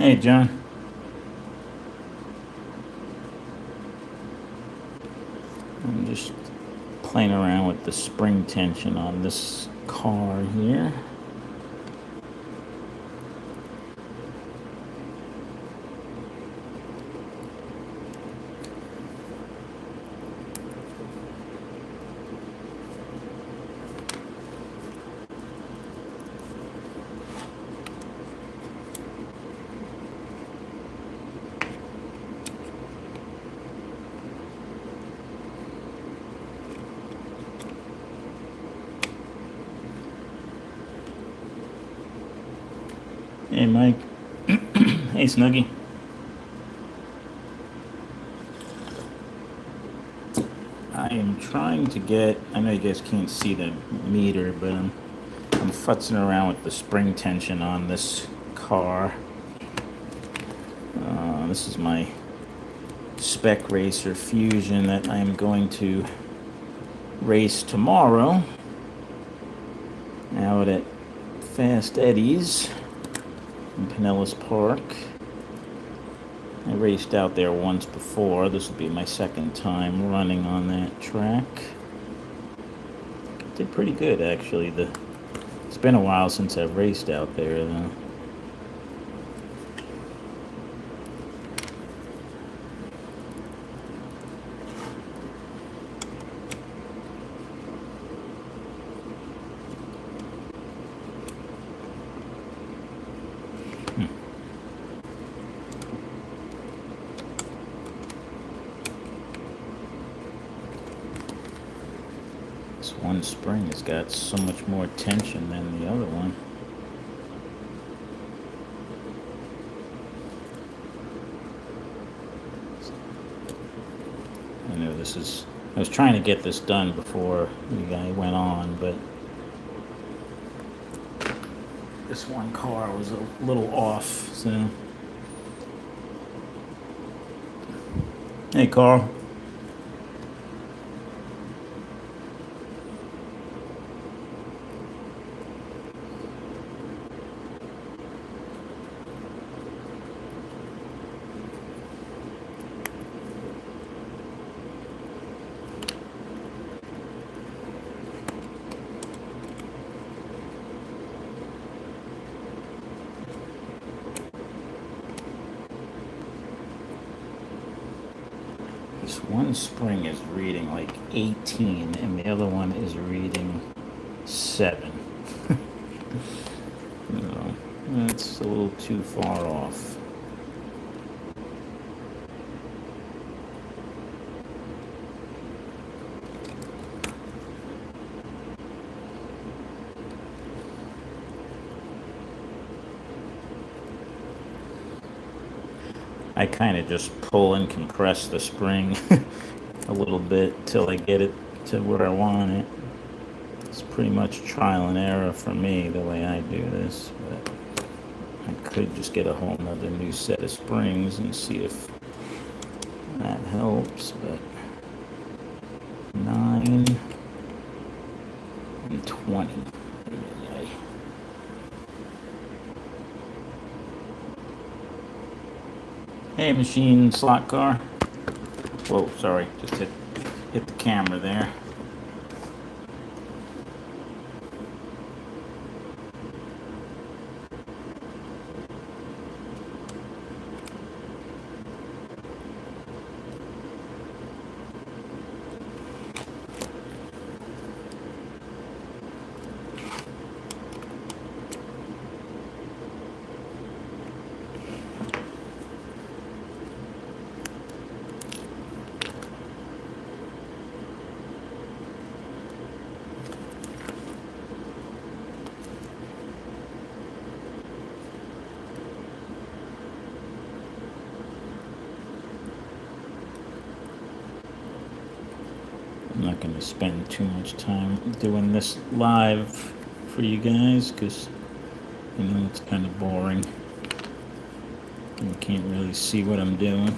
Hey, John. I'm just playing around with the spring tension on this car here. Hey, Mike. Hey, Snuggy. I am trying to get, I know you guys can't see the meter, but I'm futzing around with the spring tension on this car. This is my Spec Racer Fusion that I'm going to race tomorrow out at Fast Eddie's in Pinellas Park. I raced out there once before. This will be my second time running on that track. Did pretty good, actually. It's been a while since I've raced out there, though. This one spring has got so much more tension than the other one. I know I was trying to get this done before the guy went on, but this one car was a little off, so. Hey, Carl. This one spring is reading like 18 and the other one is reading 7. No, that's a little too far off. I kind of just pull and compress the spring a little bit till I get it to where I want it. It's pretty much trial and error for me the way I do this, but I could just get a whole nother new set of springs and see if that helps, but 9 and 20. Hey, machine slot car. Whoa, sorry, just hit the camera there. I'm not going to spend too much time doing this live for you guys because it's kind of boring. You can't really see what I'm doing.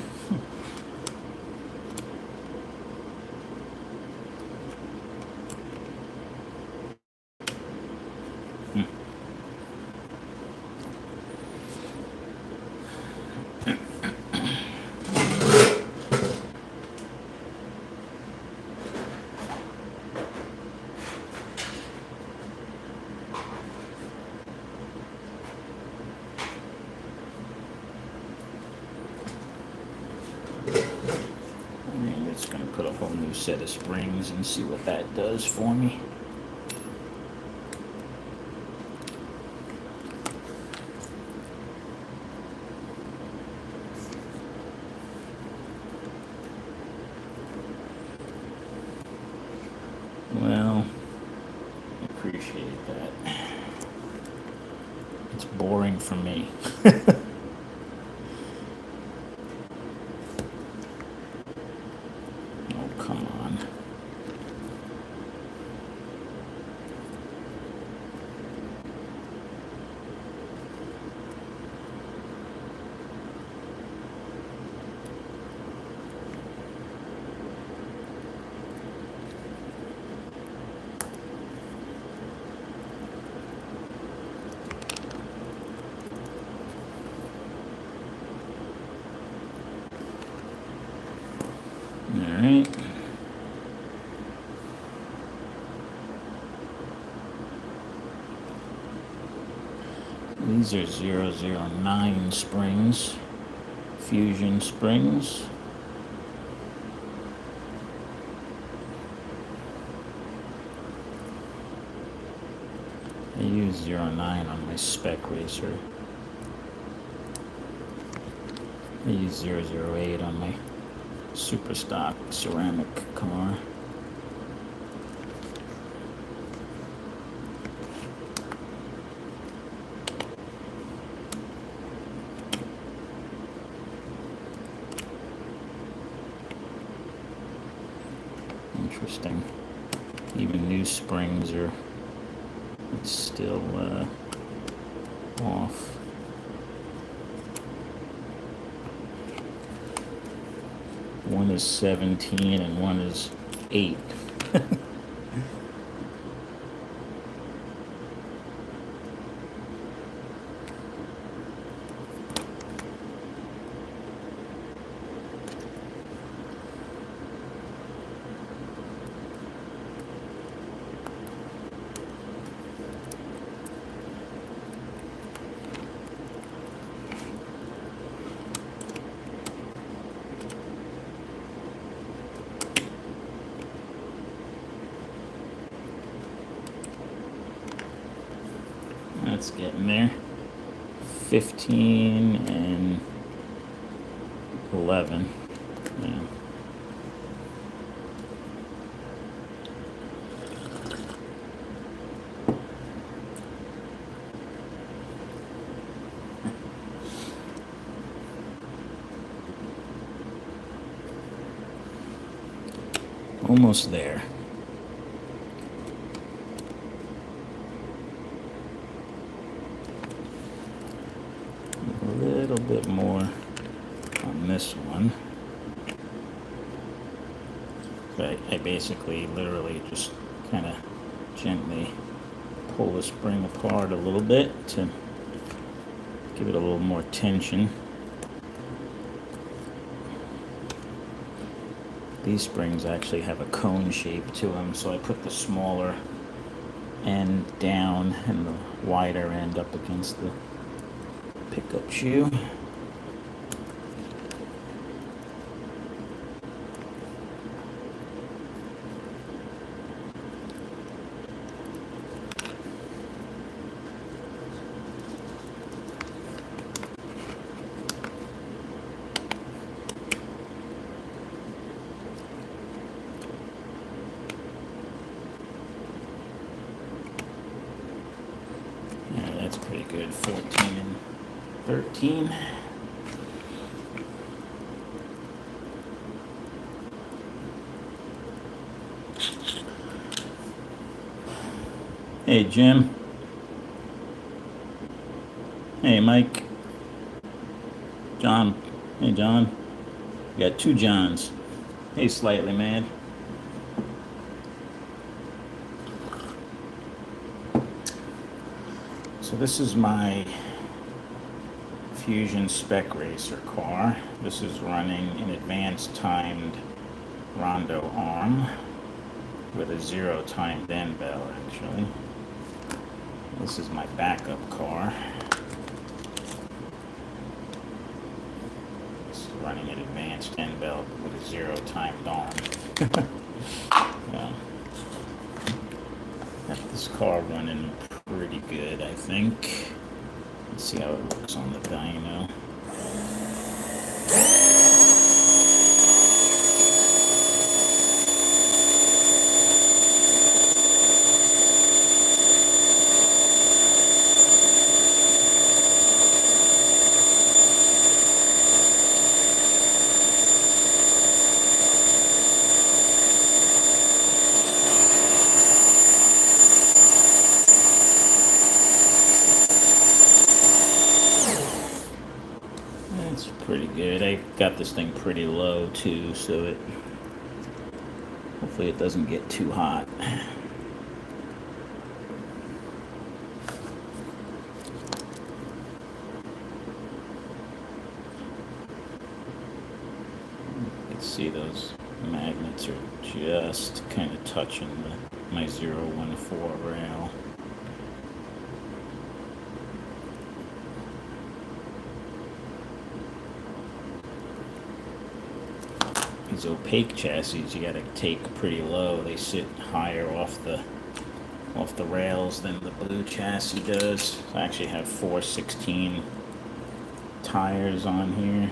put a whole new set of springs and see what that does for me. Well, I appreciate that. It's boring for me. Oh, come on. All right. These are 009 springs, fusion springs. I use 09 on my Spec racer. I use 008 on my super stock ceramic car. Interesting. Even new springs are, it's still off. One is 17 and one is 8. That's getting there. 15 and 11. Yeah. Almost there. A little bit more on this one. So I basically literally just kind of gently pull the spring apart a little bit to give it a little more tension. These springs actually have a cone shape to them, so I put the smaller end down and the wider end up against the pickup shoe. Yeah, that's pretty good. 14 and 13. Hey, Jim. Hey, Mike. John. Hey, John. You got two Johns. Hey, Slightly Mad. So this is my Fusion Spec Racer car. This is running an advanced timed rondo arm with a 0 timed end bell, actually. This is my backup car. This is running an advanced end bell with a 0 timed arm. Yeah. Got this car running pretty good, I think. Let's see how it looks on the dyno. That's pretty good. I got this thing pretty low too, so it hopefully it doesn't get too hot. You can see those magnets are just kind of touching my 014 rail. These opaque chassis you got to take pretty low. They sit higher off the rails than the blue chassis does. I actually have 416 tires on here,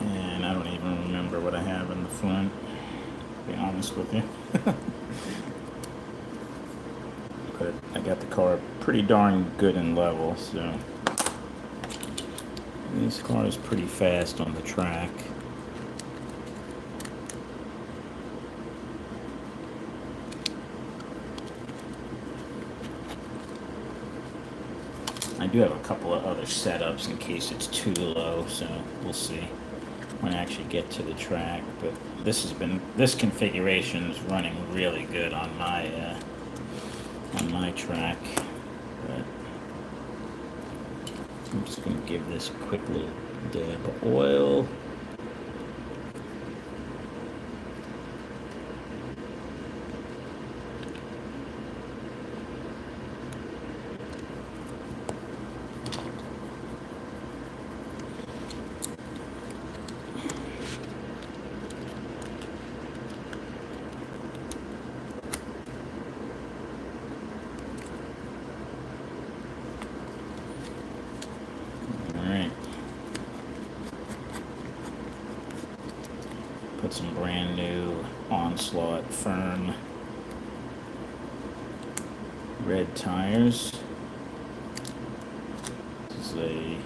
and I don't even remember what I have in the front, to be honest with you. But I got the car pretty darn good and level, so this car is pretty fast on the track. I do have a couple of other setups in case it's too low, so we'll see when I actually get to the track. But this configuration is running really good on my track. But I'm just going to give this a quick little dab of oil. Put some brand new Onslaught firm red tires. This is a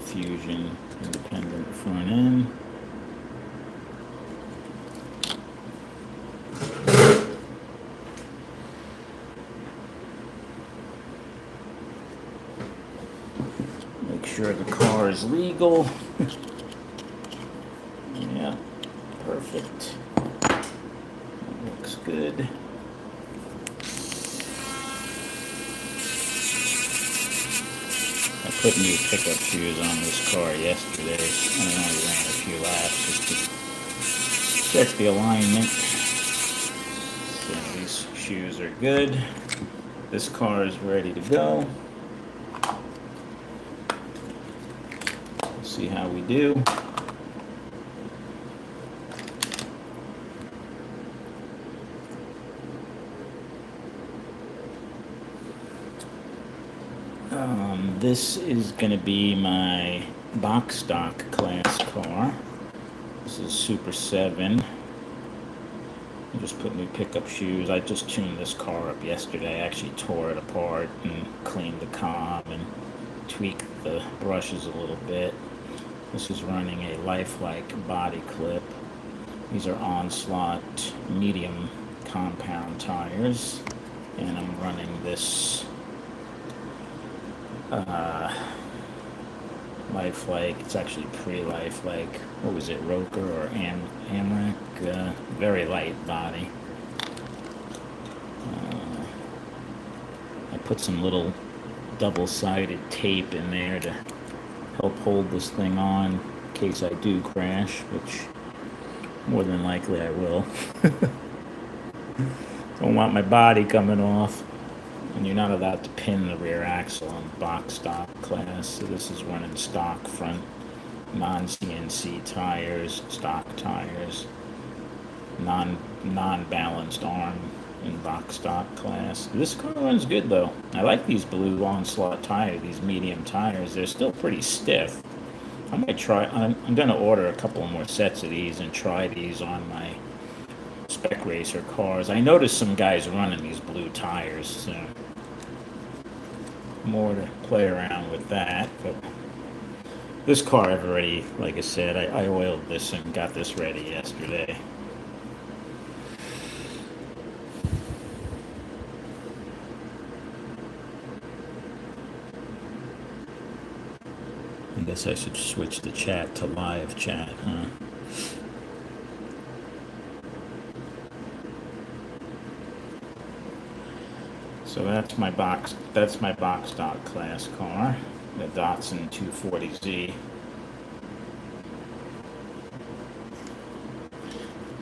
Fusion independent front end. Make sure the car is legal. Yeah. Perfect. That looks good. I put new pickup shoes on this car yesterday, and I only ran a few laps just to check the alignment. So these shoes are good. This car is ready to go. We'll see how we do. This is going to be my box stock class car. This is Super 7. I just put new pickup shoes. I just tuned this car up yesterday. I actually tore it apart and cleaned the cob and tweaked the brushes a little bit. This is running a lifelike body clip. These are Onslaught medium compound tires, and I'm running this lifelike. It's actually pre-lifelike. What was it, Roker or Amrak? Very light body. I put some little double-sided tape in there to help hold this thing on in case I do crash, which more than likely I will. Don't want my body coming off. And you're not allowed to pin the rear axle on box stock class, so this is running stock front non-CNC tires, stock tires, non-balanced arm in box stock class. This car runs good though. I like these blue Onslaught tires, these medium tires. They're still pretty stiff. I might try. I'm gonna order a couple more sets of these and try these on my Spec Racer cars. I noticed some guys running these blue tires, so more to play around with that. But this car I've already, like I said, I oiled this and got this ready yesterday. I guess I should switch the chat to live chat, huh? So that's my box stock class car, the Datsun 240Z.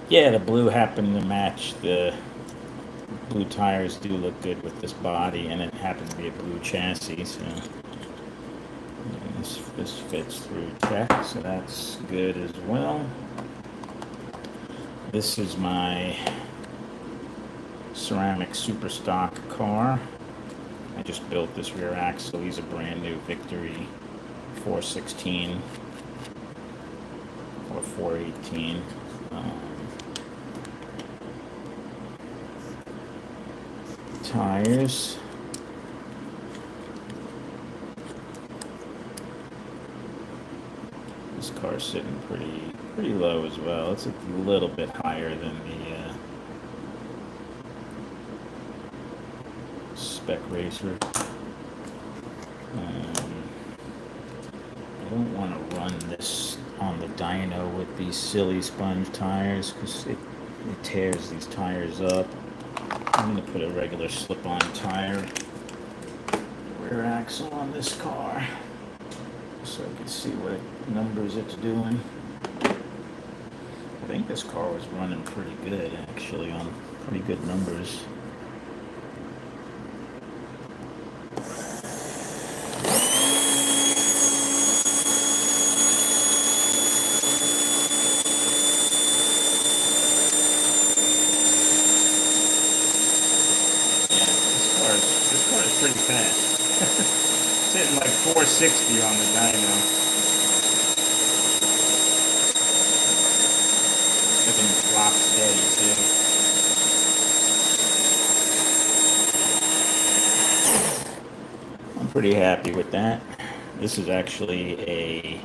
Yeah, the blue happened to match. The blue tires do look good with this body, and it happens to be a blue chassis, so this fits through check, so that's good as well. This is my ceramic super stock car. I just built this rear axle. He's a brand new Victory 416 or 418. Tires. This car's sitting pretty low as well. It's a little bit higher than the Spec Racer. I don't want to run this on the dyno with these silly sponge tires because it tears these tires up. I'm going to put a regular slip-on tire rear axle on this car so I can see what numbers it's doing. I think this car was running pretty good, actually, on pretty good numbers. Pretty fast. It's hitting like 460 on the dyno. Looking rock steady too. I'm pretty happy with that. This is actually a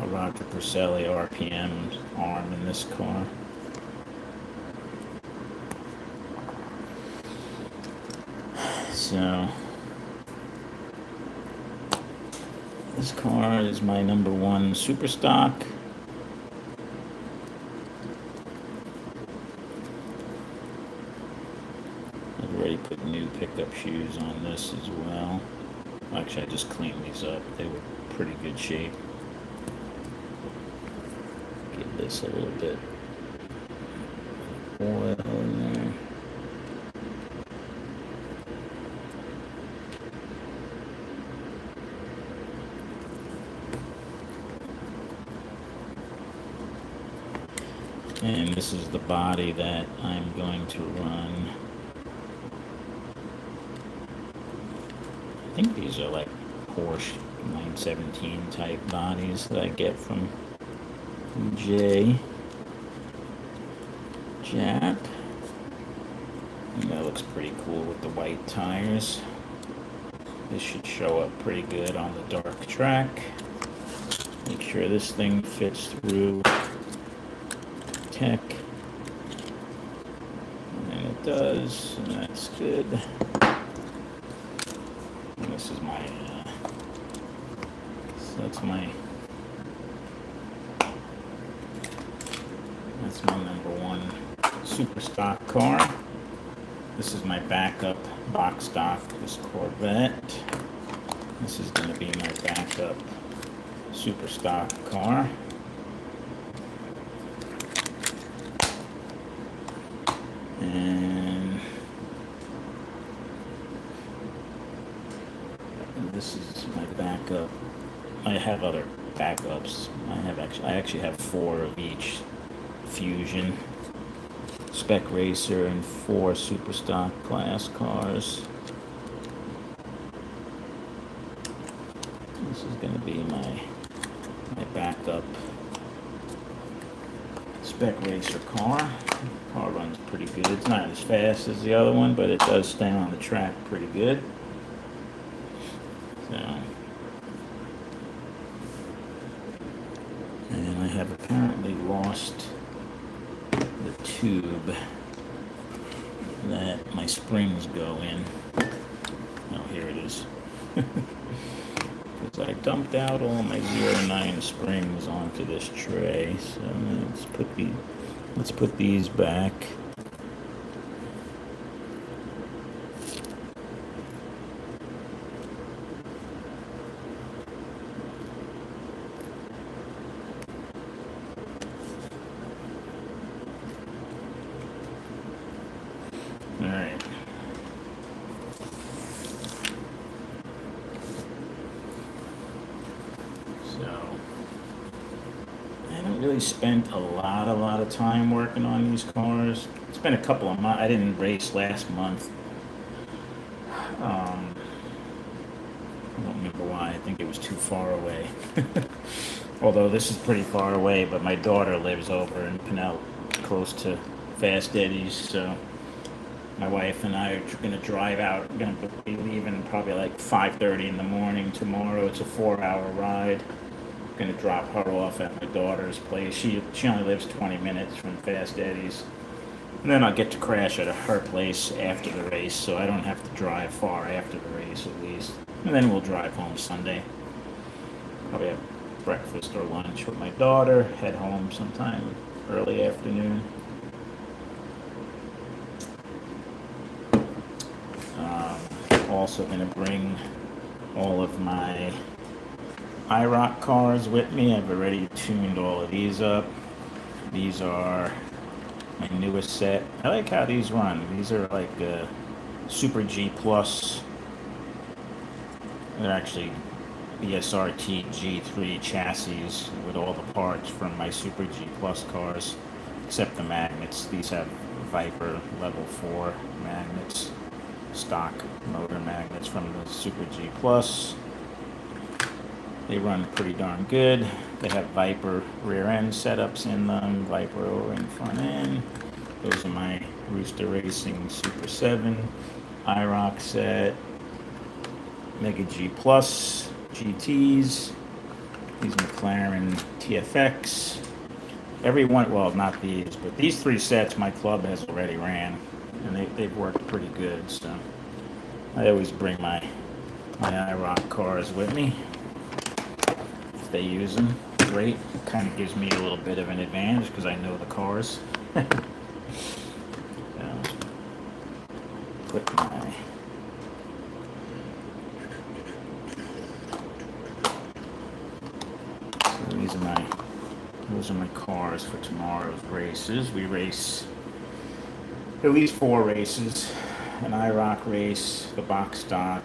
Roger Perselli RPM arm in this car. So this car is my number one super stock. I've already put new pickup shoes on this as well. Actually, I just cleaned these up. They were pretty good shape. Give this a little bit of oil in there. And this is the body that I'm going to run. I think these are like Porsche 917 type bodies that I get from Jap. And that looks pretty cool with the white tires. This should show up pretty good on the dark track. Make sure this thing fits through tech, and it does, and that's good. And this is my so that's my number one super stock car. This is my backup box stock, this Corvette. This is going to be my backup super stock car. And this is my backup. I have other backups. I actually have 4 of each Fusion, Spec Racer, and 4 Super Stock class cars. This is going to be my backup Spec Racer car. Car runs pretty good. It's not as fast as the other one, but it does stay on the track pretty good. So, and I have apparently lost the tube that my springs go in. Oh, here it is. Because I dumped out all my 09 springs onto this tray. So let's put these back. Alright. So, I haven't really spent a lot of time working on these cars. It's been a couple of months. I didn't race last month. I don't remember why. I think it was too far away. Although this is pretty far away, but my daughter lives over in Pinell, close to Fast Eddie's, so my wife and I are going to drive out. We're going to be leaving probably like 5:30 in the morning tomorrow. It's a 4-hour ride. I'm going to drop her off at my daughter's place. She only lives 20 minutes from Fast Eddie's. And then I'll get to crash at her place after the race, so I don't have to drive far after the race at least. And then we'll drive home Sunday. Probably have breakfast or lunch with my daughter, head home sometime early afternoon. Also going to bring all of my iRock cars with me. I've already tuned all of these up. These are my newest set. I like how these run. These are like Super G Plus. They're actually BSRT G3 chassis with all the parts from my Super G Plus cars, except the magnets. These have Viper level 4 magnets, stock motor magnets from the Super G Plus. They run pretty darn good. They have Viper rear end setups in them, Viper O-ring front end. Those are my Rooster Racing Super 7 iRock set, Mega G Plus GTs, these McLaren TFX. Every one, well, not these, but these 3 sets my club has already ran, and they've worked pretty good. So I always bring my iRock cars with me. If they use them, great. It kind of gives me a little bit of an advantage because I know the cars. Put my those are my cars for tomorrow's races. We race at least 4 races: an iRock race, the box stock,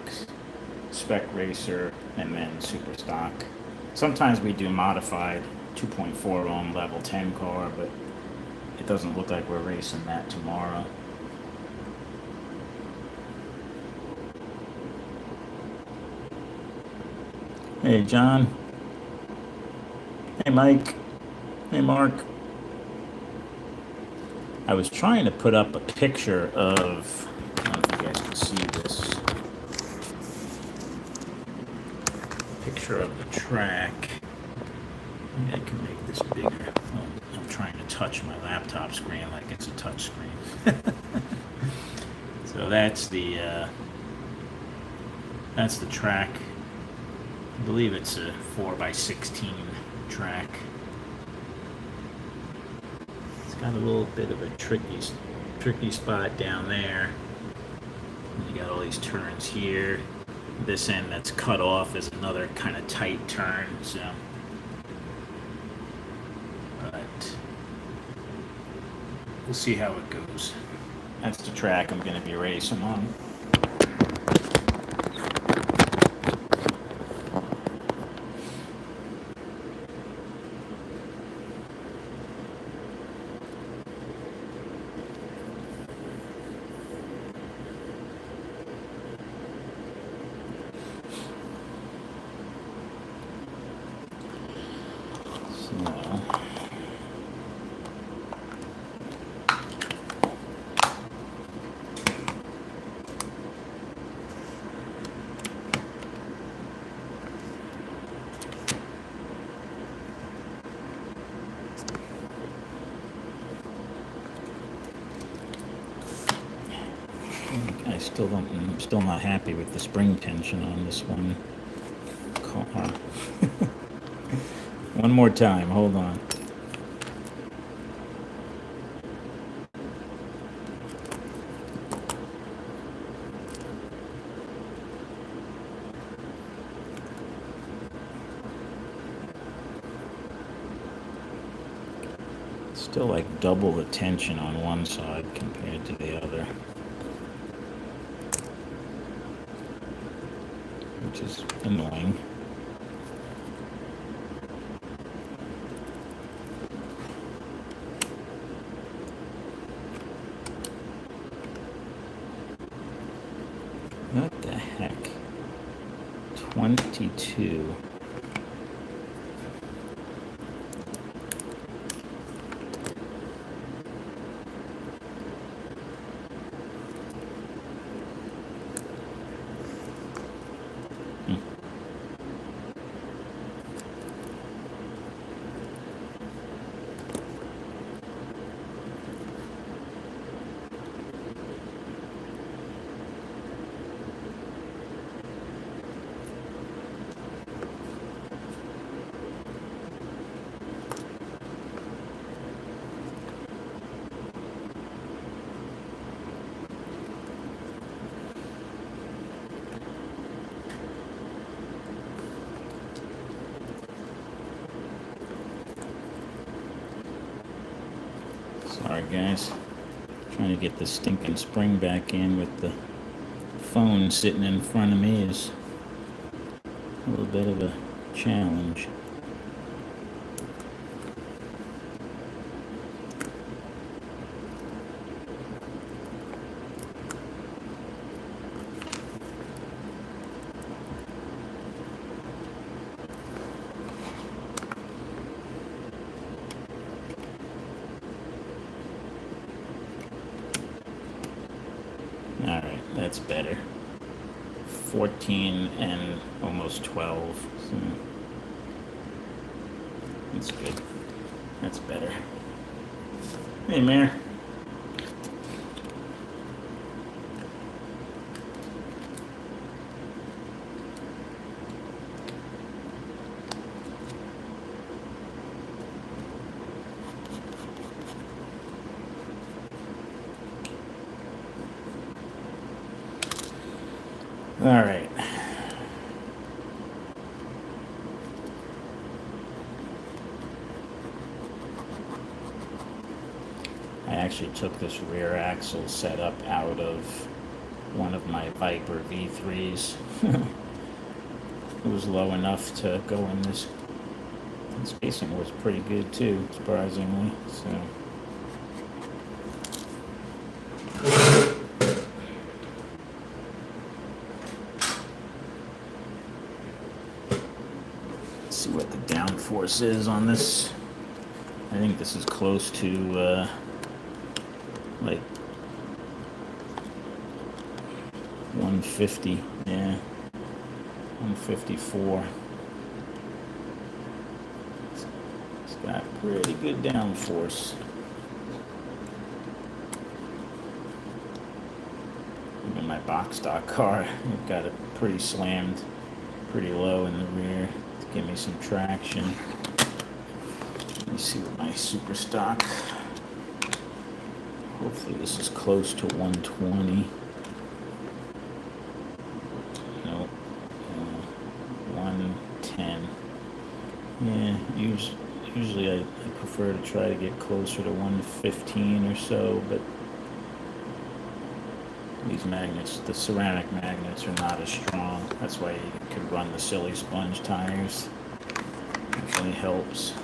Spec Racer, and then Super Stock. Sometimes we do modified 2.4 ohm level 10 car, but it doesn't look like we're racing that tomorrow. Hey, John. Hey, Mike. Hey, Mark. I was trying to put up a picture of, I don't know if you guys can see this, a picture of the track. Maybe I can make this bigger. Oh, I'm trying to touch my laptop screen like it's a touch screen. So that's the track. I believe it's a 4x16 track. It's got a little bit of a tricky spot down there. You got all these turns here. This end that's cut off is another kind of tight turn. So, but we'll see how it goes. That's the track I'm going to be racing on. So, I'm still not happy with the spring tension on this one car. One more time, hold on. Still like double the tension on one side compared to the other, which is annoying. What the heck? 22. Sorry guys, trying to get the stinking spring back in with the phone sitting in front of me is a little bit of a challenge. Alright, that's better. 14 and almost 12. So that's good. That's better. Hey, Mayor. All right. I actually took this rear axle setup out of one of my Viper V3s. It was low enough to go in this. The spacing was pretty good too, surprisingly. So. See what the downforce is on this. I think this is close to like 150. Yeah, 154. It's got pretty good downforce. Even my box stock car, I've got it pretty slammed, pretty low in the rear. Give me some traction. Let me see what my super stock. Hopefully this is close to 120. Nope. 110. Yeah, usually I prefer to try to get closer to 115 or so, but these magnets, the ceramic magnets, are not as strong. That's why you could run the silly sponge tires. Definitely helps.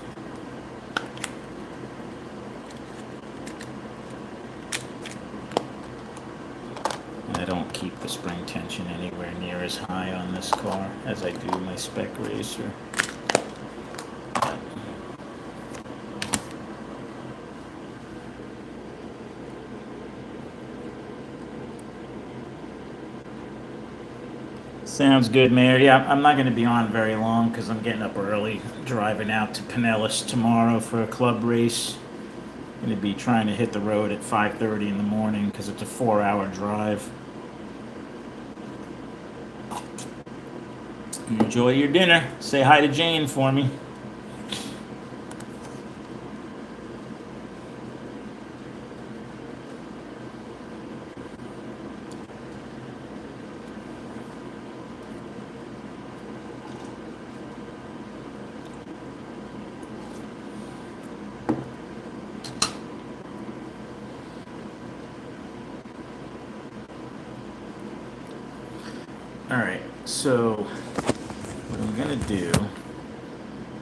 And I don't keep the spring tension anywhere near as high on this car as I do my Spec Racer. Sounds good, Mayor. Yeah, I'm not going to be on very long because I'm getting up early, driving out to Pinellas tomorrow for a club race. Going to be trying to hit the road at 5:30 in the morning because it's a 4-hour drive. Enjoy your dinner. Say hi to Jane for me. All right, so what I'm gonna do,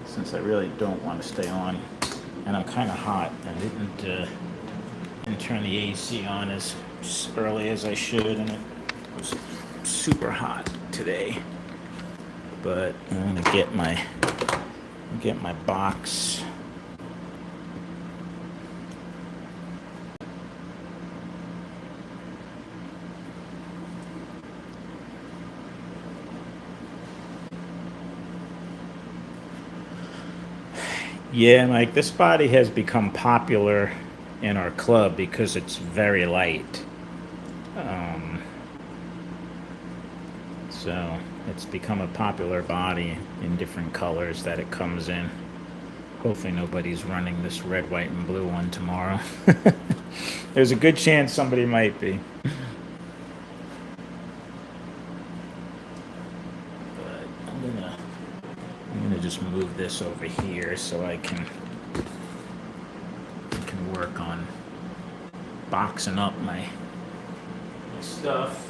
since I really don't want to stay on, and I'm kind of hot, I didn't turn the AC on as early as I should, and it was super hot today. But I'm gonna get my box. Yeah, Mike, this body has become popular in our club because it's very light. So it's become a popular body in different colors that it comes in. Hopefully nobody's running this red, white, and blue one tomorrow. There's a good chance somebody might be. But I'm gonna just move this over here so I can work on boxing up my stuff.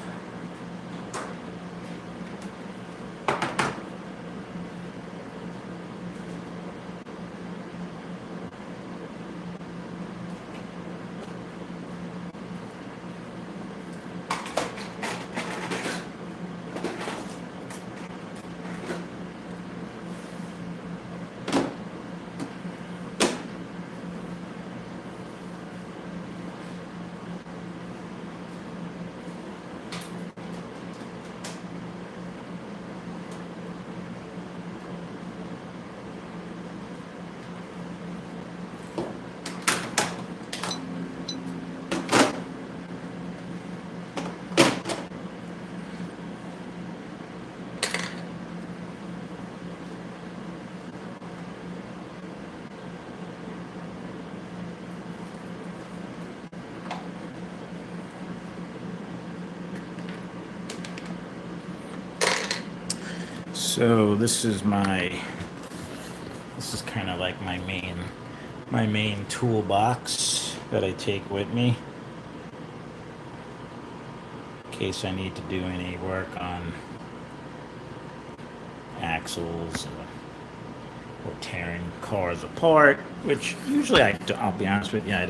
So this is kind of like my main toolbox that I take with me in case I need to do any work on axles or tearing cars apart, which usually I'll be honest with you, I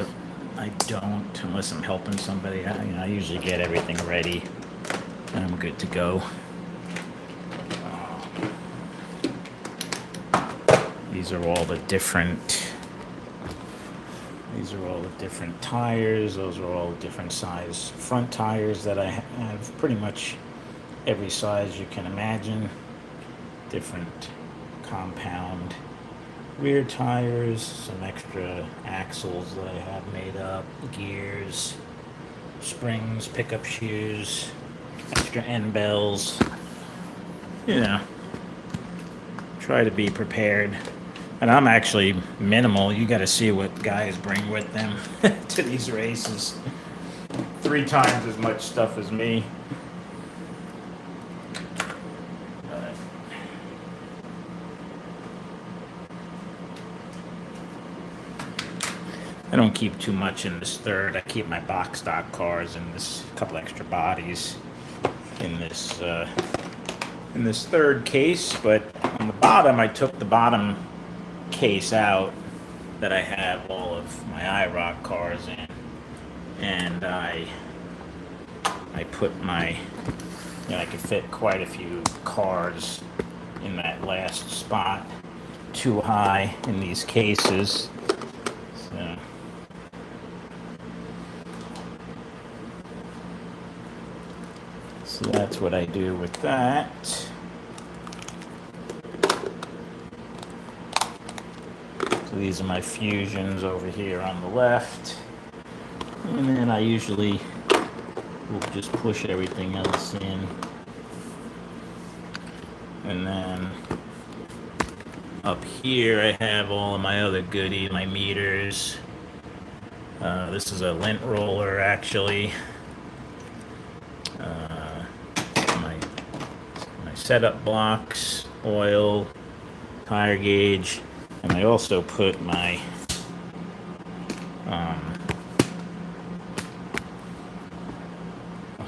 don't unless I'm helping somebody. I usually get everything ready and I'm good to go. These are all the different tires. Those are all the different size front tires that I have. Pretty much every size you can imagine. Different compound rear tires, some extra axles that I have made up, gears, springs, pickup shoes, extra end bells. Try to be prepared. And I'm actually minimal. You got to see what guys bring with them to these races. 3 times as much stuff as me. I don't keep too much in this third. I keep my box stock cars and this couple extra bodies in this third case. But on the bottom, I took the bottom case out that I have all of my iRock cars in, and I put I could fit quite a few cars in that last spot too high in these cases. So that's what I do with that. So these are my fusions over here on the left. And then I usually will just push everything else in. And then up here I have all of my other goodies, my meters. This is a lint roller actually. My setup blocks, oil, tire gauge, and I also put my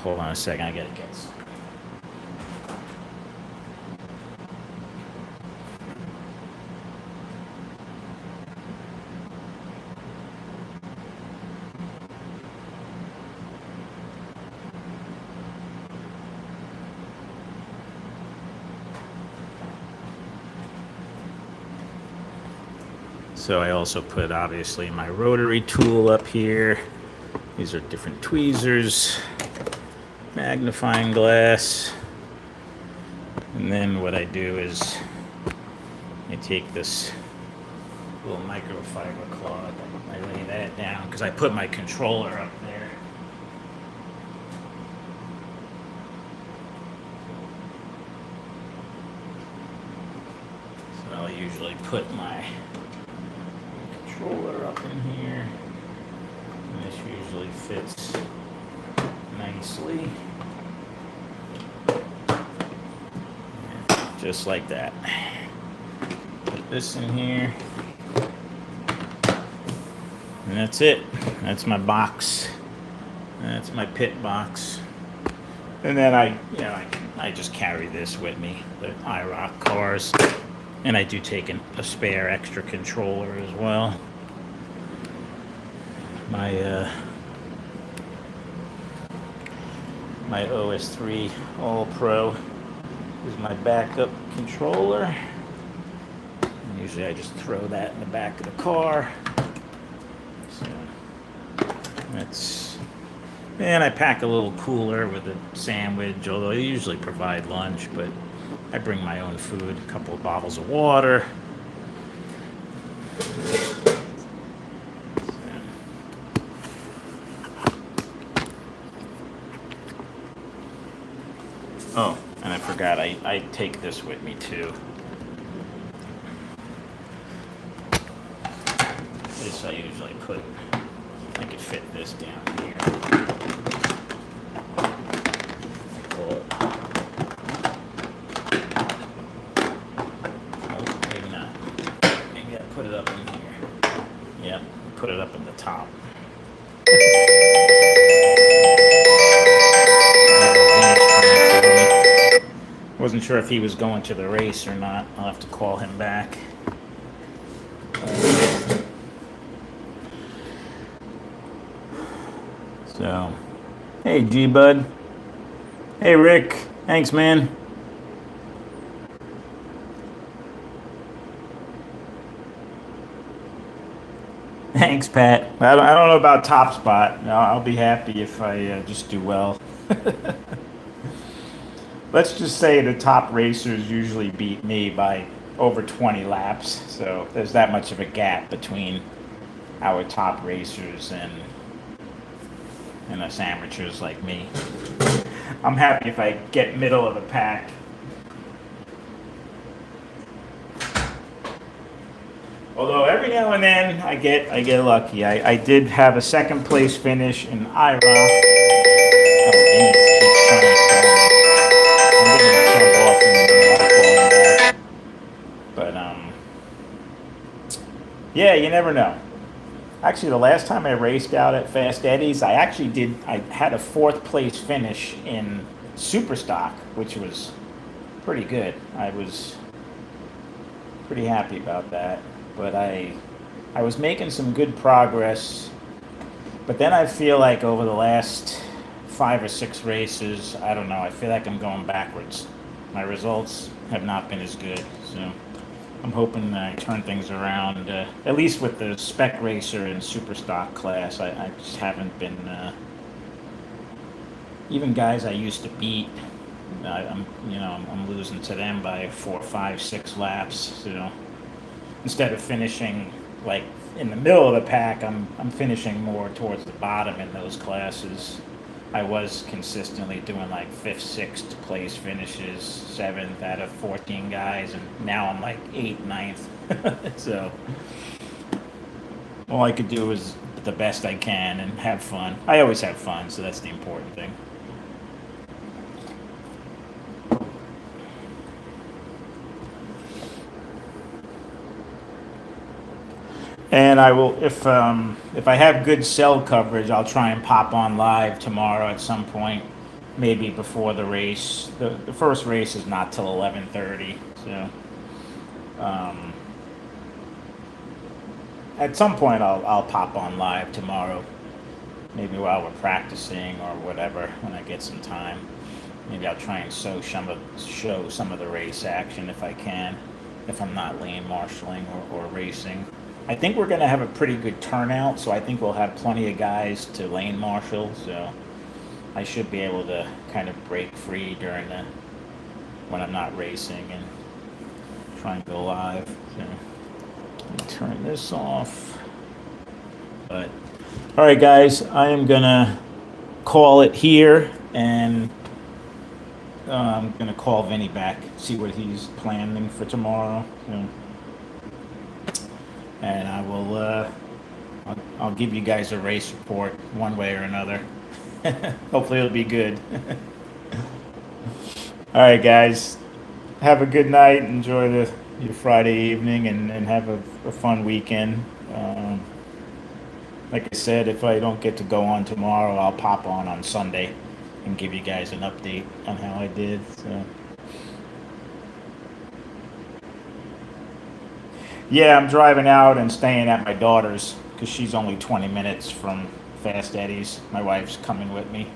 hold on a second, I gotta get some. So I also put obviously my rotary tool up here. These are different tweezers, magnifying glass. And then what I do is I take this little microfiber cloth, I lay that down because I put my controller up there. So I'll usually put my controller up in here, and this usually fits nicely, just like that. Put this in here, and that's it. That's my box. That's my pit box. And then I just carry this with me, the iRock cars, and I do take a spare extra controller as well. My OS3 All Pro is my backup controller. And usually I just throw that in the back of the car. So that's, and I pack a little cooler with a sandwich, although they usually provide lunch, but I bring my own food, a couple of bottles of water. Oh, and I forgot, I take this with me too. This I usually put, I could fit this down here. I pull it. Oh, maybe not. Maybe I put it up in here. Yep, put it up in the top. Wasn't sure if he was going to the race or not. I'll have to call him back. So, hey G-Bud. Hey Rick. Thanks, man. Thanks, Pat. I don't know about top spot. No, I'll be happy if I just do well. Let's just say the top racers usually beat me by over 20 laps. So there's that much of a gap between our top racers and us amateurs like me. I'm happy if I get middle of the pack. Although every now and then I get lucky. I did have a second place finish in iRock. Oh, Dennis keeps trying to call me. I'm getting turned off and not calling back. But yeah, you never know. Actually, the last time I raced out at Fast Eddie's, I had a fourth place finish in Super Stock, which was pretty good. I was pretty happy about that. But I was making some good progress. But then I feel like over the last 5 or 6 races, I don't know, I feel like I'm going backwards. My results have not been as good. So I'm hoping I turn things around, at least with the Spec Racer and Super Stock class. I just haven't been even guys I used to beat, I'm losing to them by 4, 5, 6 laps. So instead of finishing like in the middle of the pack, I'm finishing more towards the bottom in those classes. I was consistently doing like fifth, sixth place finishes, seventh out of 14 guys, and now I'm like eighth, ninth. So all I could do is the best I can and have fun. I always have fun, so that's the important thing. And I will, if I have good cell coverage, I'll try and pop on live tomorrow at some point, maybe before the race. The first race is not till 11:30, so at some point I'll pop on live tomorrow, maybe while we're practicing or whatever when I get some time. Maybe I'll try and show some of the race action if I can, if I'm not lane marshaling or racing. I think we're going to have a pretty good turnout, so I think we'll have plenty of guys to lane marshal. So I should be able to kind of break free when I'm not racing and try and go live. So let me turn this off. But all right, guys, I am gonna call it here, and I'm gonna call Vinny back, see what he's planning for tomorrow. So, and I will. I'll give you guys a race report one way or another. Hopefully, it'll be good. All right, guys. Have a good night. Enjoy your Friday evening, and have a fun weekend. Like I said, if I don't get to go on tomorrow, I'll pop on Sunday and give you guys an update on how I did. So. Yeah, I'm driving out and staying at my daughter's because she's only 20 minutes from Fast Eddie's. My wife's coming with me.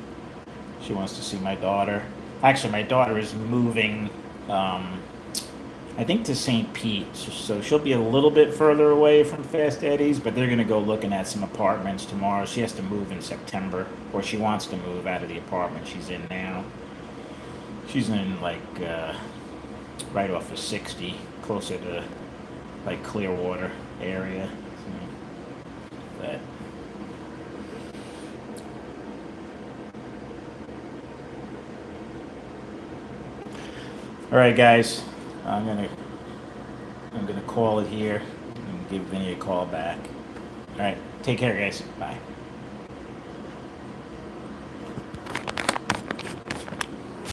She wants to see my daughter. Actually, my daughter is moving, I think, to St. Pete. So she'll be a little bit further away from Fast Eddie's, but they're going to go looking at some apartments tomorrow. She has to move in September, or she wants to move out of the apartment she's in now. She's in, like, right off of 60, closer to like Clearwater area. But all right, guys, I'm gonna call it here and give Vinny a call back. All right, take care, guys. Bye.